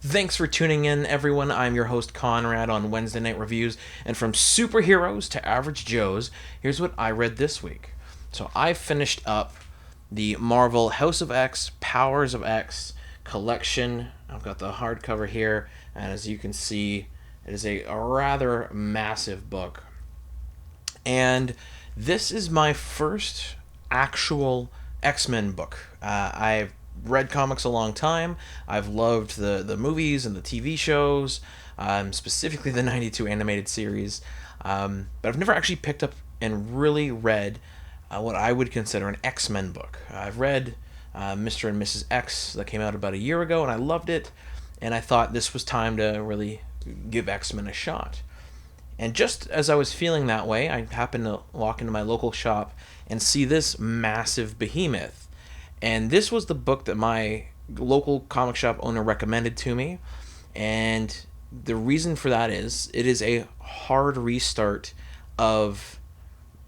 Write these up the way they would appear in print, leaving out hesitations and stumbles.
Thanks for tuning in, everyone. I'm your host, Konrad, on Wednesday Night Reviews. And from superheroes to average Joes, here's what I read this week. So I finished up the Marvel House of X, Powers of X collection. I've got the hardcover here, and as you can see, it is a rather massive book. And this is my first actual X-Men book. I've read comics a long time. I've loved the movies and the TV shows, specifically the 92 animated series. But I've never actually picked up and really read what I would consider an X-Men book. I've read Mr. and Mrs. X that came out about a year ago, and I loved it. And I thought this was time to really give X-Men a shot. And just as I was feeling that way, I happened to walk into my local shop and see this massive behemoth. And this was the book that my local comic shop owner recommended to me. And the reason for that is it is a hard restart of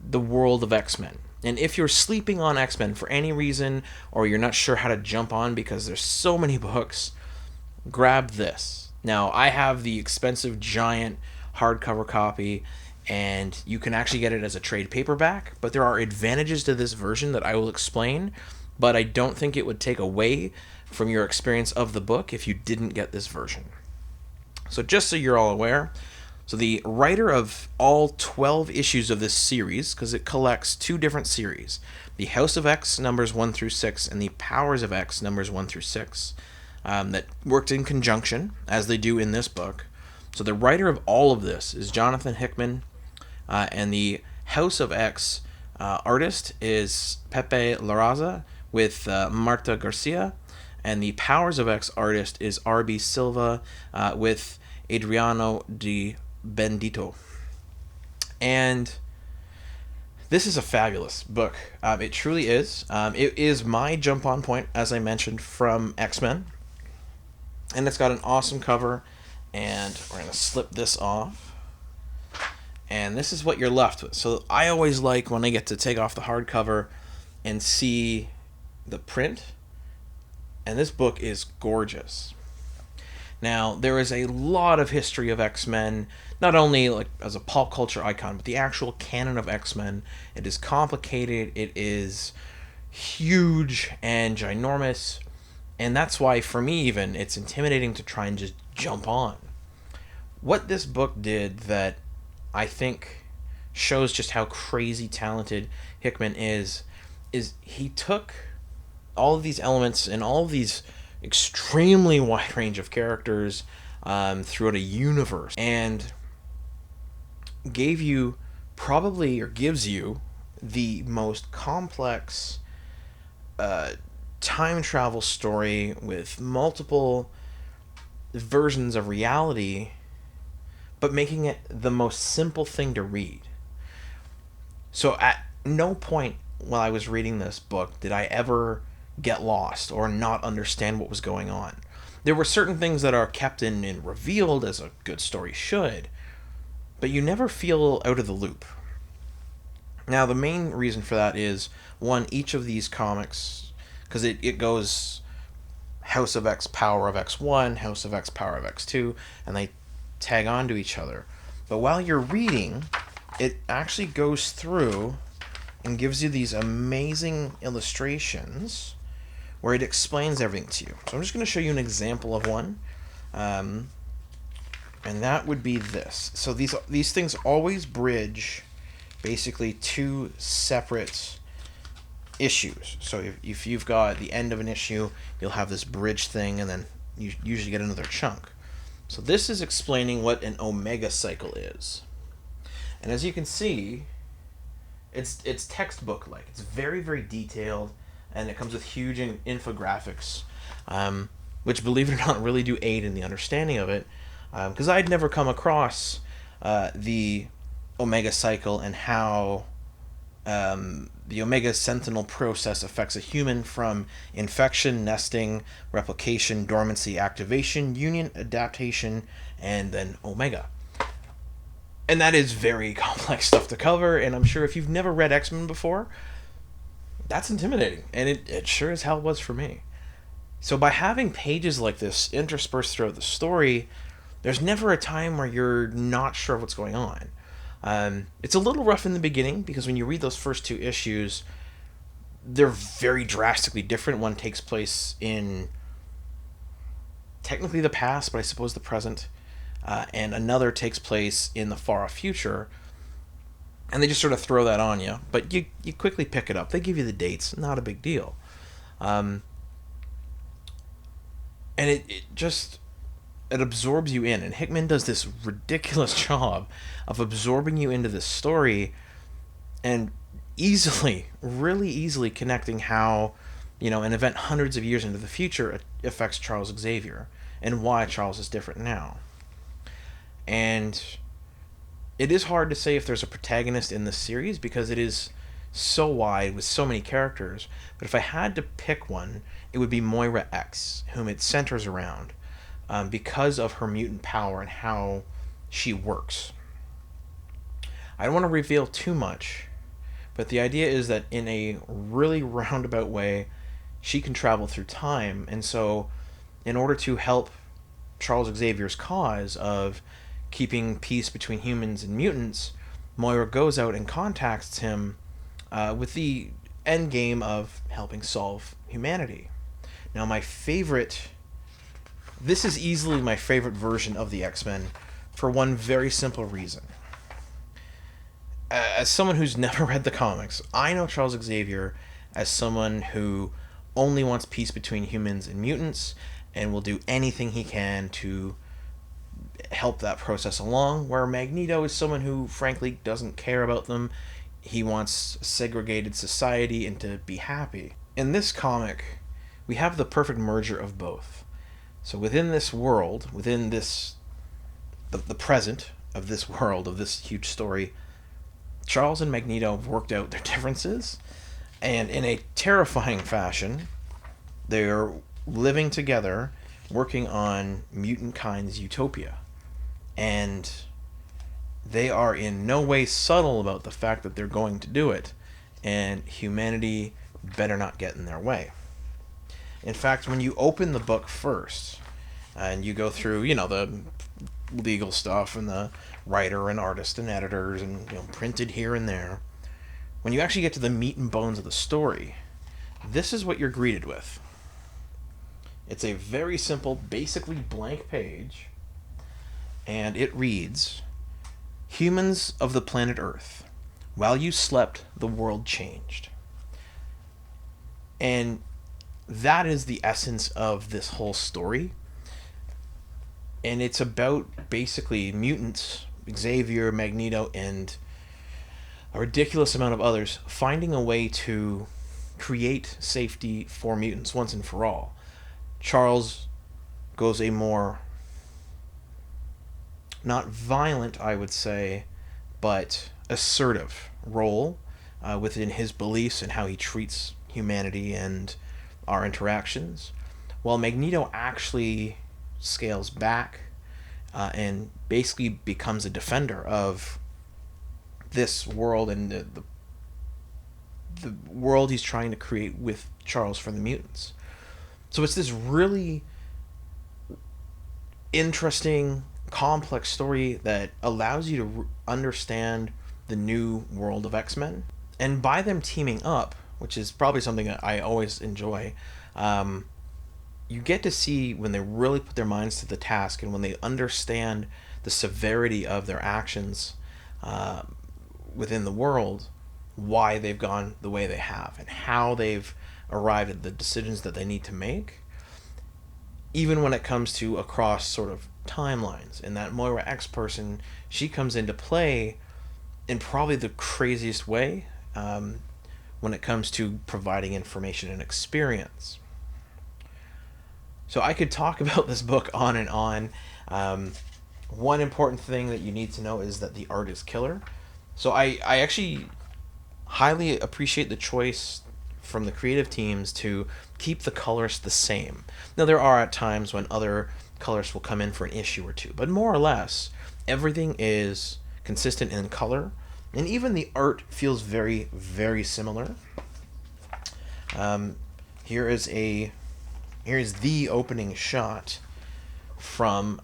the world of X-Men. And if you're sleeping on X-Men for any reason, or you're not sure how to jump on because there's so many books, grab this. Now, I have the expensive giant hardcover copy, and you can actually get it as a trade paperback, but there are advantages to this version that I will explain, but I don't think it would take away from your experience of the book if you didn't get this version. So just so you're all aware, so the writer of all 12 issues of this series, because it collects two different series, the House of X numbers 1 through 6 and the Powers of X numbers 1 through 6, that worked in conjunction, as they do in this book. So the writer of all of this is Jonathan Hickman, and the House of X artist is Pepe Larraz with Marte Gracia, and the Powers of X artist is R.B. Silve with Adriano de Bendetto. And this is a fabulous book. It truly is. It is my jump-on point, as I mentioned, from X-Men. And it's got an awesome cover. And we're going to slip this off. And this is what you're left with. So I always like when I get to take off the hardcover and see the print. And this book is gorgeous. Now, there is a lot of history of X-Men, not only like as a pop culture icon, but the actual canon of X-Men. It is complicated, it is huge and ginormous, and that's why, for me even, it's intimidating to try and just jump on. What this book did that I think shows just how crazy talented Hickman is he took all of these elements and all of these extremely wide range of characters throughout a universe and gives you the most complex time travel story with multiple versions of reality, but making it the most simple thing to read. So at no point while I was reading this book did I ever get lost or not understand what was going on. There were certain things that are kept in and revealed, as a good story should, but you never feel out of the loop. Now, the main reason for that is, one, each of these comics, because it goes House of X, Power of X1, House of X, Power of X2, and they tag on to each other. But while you're reading, it actually goes through and gives you these amazing illustrations where it explains everything to you. So I'm just going to show you an example of one, and that would be this. So these things always bridge basically two separate issues. So if you've got the end of an issue, you'll have this bridge thing, and then you usually get another chunk. So this is explaining what an omega cycle is. And as you can see, it's textbook-like. It's very, very detailed, and it comes with huge infographics, which, believe it or not, really do aid in the understanding of it, because I'd never come across the omega cycle and how the omega sentinel process affects a human from infection, nesting, replication, dormancy, activation, union, adaptation, and then omega. And that is very complex stuff to cover, and I'm sure if you've never read X-Men before, that's intimidating, and it sure as hell was for me. So by having pages like this interspersed throughout the story, there's never a time where you're not sure what's going on. It's a little rough in the beginning because when you read those first 2 issues, they're very drastically different. One takes place in technically the past, but I suppose the present, and another takes place in the far off future. And they just sort of throw that on you, but you quickly pick it up. They give you the dates, not a big deal. And it absorbs you in. And Hickman does this ridiculous job of absorbing you into this story and really easily connecting how, an event hundreds of years into the future affects Charles Xavier and why Charles is different now. And it is hard to say if there's a protagonist in this series because it is so wide with so many characters. But if I had to pick one, it would be Moira X, whom it centers around because of her mutant power and how she works. I don't want to reveal too much, but the idea is that in a really roundabout way, she can travel through time. And so in order to help Charles Xavier's cause of keeping peace between humans and mutants, Moira goes out and contacts him with the end game of helping solve humanity. Now, this is easily my favorite version of the X-Men for one very simple reason. As someone who's never read the comics, I know Charles Xavier as someone who only wants peace between humans and mutants and will do anything he can to help that process along, where Magneto is someone who frankly doesn't care about them. He wants a segregated society and to be happy. In this comic, we have the perfect merger of both. So within this world, within this the present of this world, of this huge story, Charles and Magneto have worked out their differences, and in a terrifying fashion, they're living together, working on mutant kind's utopia. And they are in no way subtle about the fact that they're going to do it, and humanity better not get in their way. In fact, when you open the book first, and you go through, the legal stuff and the writer and artist and editors and printed here and there, when you actually get to the meat and bones of the story, this is what you're greeted with. It's a very simple, basically blank page, and it reads, "Humans of the planet Earth, while you slept, the world changed." And that is the essence of this whole story. And it's about basically mutants, Xavier, Magneto, and a ridiculous amount of others finding a way to create safety for mutants once and for all. Charles goes a more, not violent, I would say, but assertive role within his beliefs and how he treats humanity and our interactions, while Magneto actually scales back and basically becomes a defender of this world and the world he's trying to create with Charles for the mutants. So it's this really interesting, complex story that allows you to understand the new world of X-Men. And by them teaming up, which is probably something that I always enjoy, you get to see when they really put their minds to the task and when they understand the severity of their actions within the world, why they've gone the way they have and how they've arrived at the decisions that they need to make, even when it comes to across sort of timelines. And that Moira X person, she comes into play in probably the craziest way when it comes to providing information and experience. So I could talk about this book on and on. One important thing that you need to know is that the art is killer. So I actually highly appreciate the choice from the creative teams to keep the colors the same. Now, there are at times when other colors will come in for an issue or two, but more or less, everything is consistent in color, and even the art feels very, very similar. Here is a Here's the opening shot from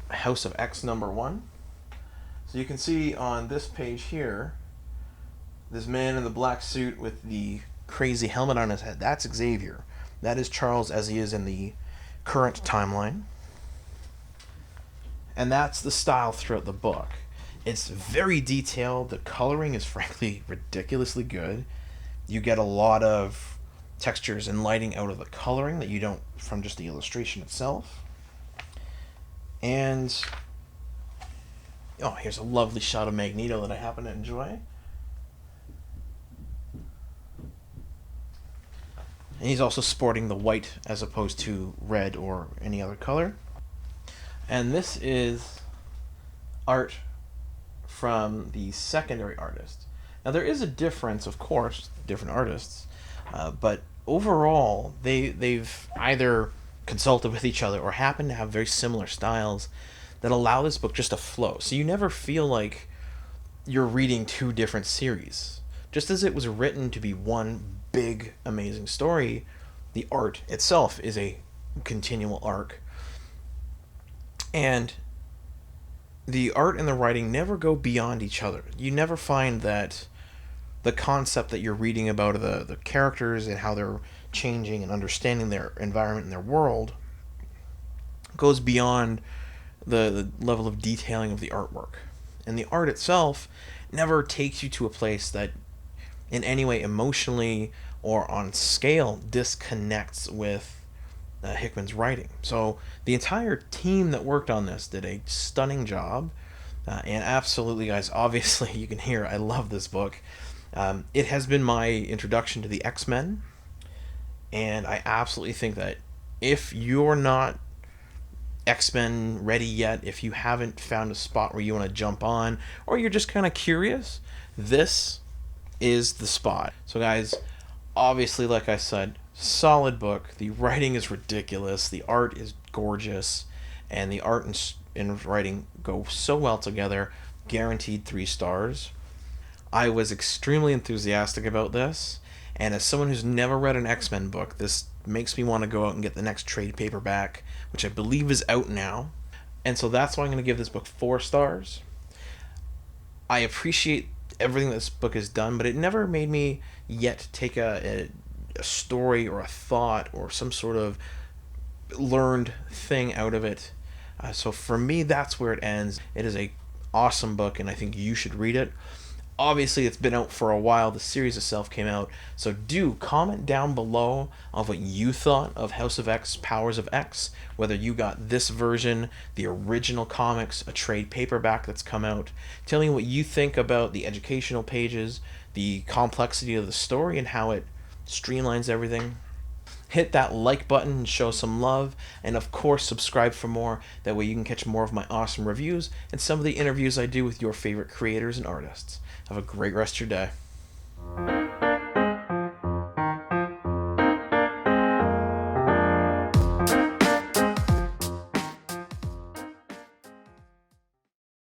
House of X #1. So you can see on this page here, this man in the black suit with the crazy helmet on his head. That's Xavier. That is Charles as he is in the current timeline. And that's the style throughout the book. It's very detailed. The coloring is frankly ridiculously good. You get a lot of textures and lighting out of the coloring that you don't from just the illustration itself. And oh, here's a lovely shot of Magneto that I happen to enjoy. And he's also sporting the white as opposed to red or any other color. And this is art from the secondary artist. Now there is a difference, of course, different artists, but overall they've either consulted with each other or happen to have very similar styles that allow this book just to flow. So you never feel like you're reading two different series. Just as it was written to be one big, amazing story, the art itself is a continual arc. And the art and the writing never go beyond each other. You never find that the concept that you're reading about the characters and how they're changing and understanding their environment and their world goes beyond the level of detailing of the artwork. And the art itself never takes you to a place that in any way emotionally or on scale disconnects with Hickman's writing. So the entire team that worked on this did a stunning job. And absolutely, guys, obviously you can hear I love this book. It has been my introduction to the X-Men. And I absolutely think that if you're not X-Men ready yet, if you haven't found a spot where you want to jump on, or you're just kind of curious, this is the spot. So guys, obviously, like I said, solid book. The writing is ridiculous. The art is gorgeous. And the art and writing go so well together. Guaranteed 3 stars. I was extremely enthusiastic about this. And as someone who's never read an X-Men book, this makes me want to go out and get the next trade paperback, which I believe is out now. And so that's why I'm going to give this book 4 stars. I appreciate everything this book has done, but it never made me yet take a story or a thought or some sort of learned thing out of it. So for me, that's where it ends. It is a awesome book, and I think you should read it. Obviously, it's been out for a while. The series itself came out. So do comment down below of what you thought of House of X, Powers of X, whether you got this version, the original comics, a trade paperback that's come out. Tell me what you think about the educational pages, the complexity of the story, and how it streamlines everything. Hit that like button and show some love, and of course subscribe for more. That way you can catch more of my awesome reviews and some of the interviews I do with your favorite creators and artists. Have a great rest of your day.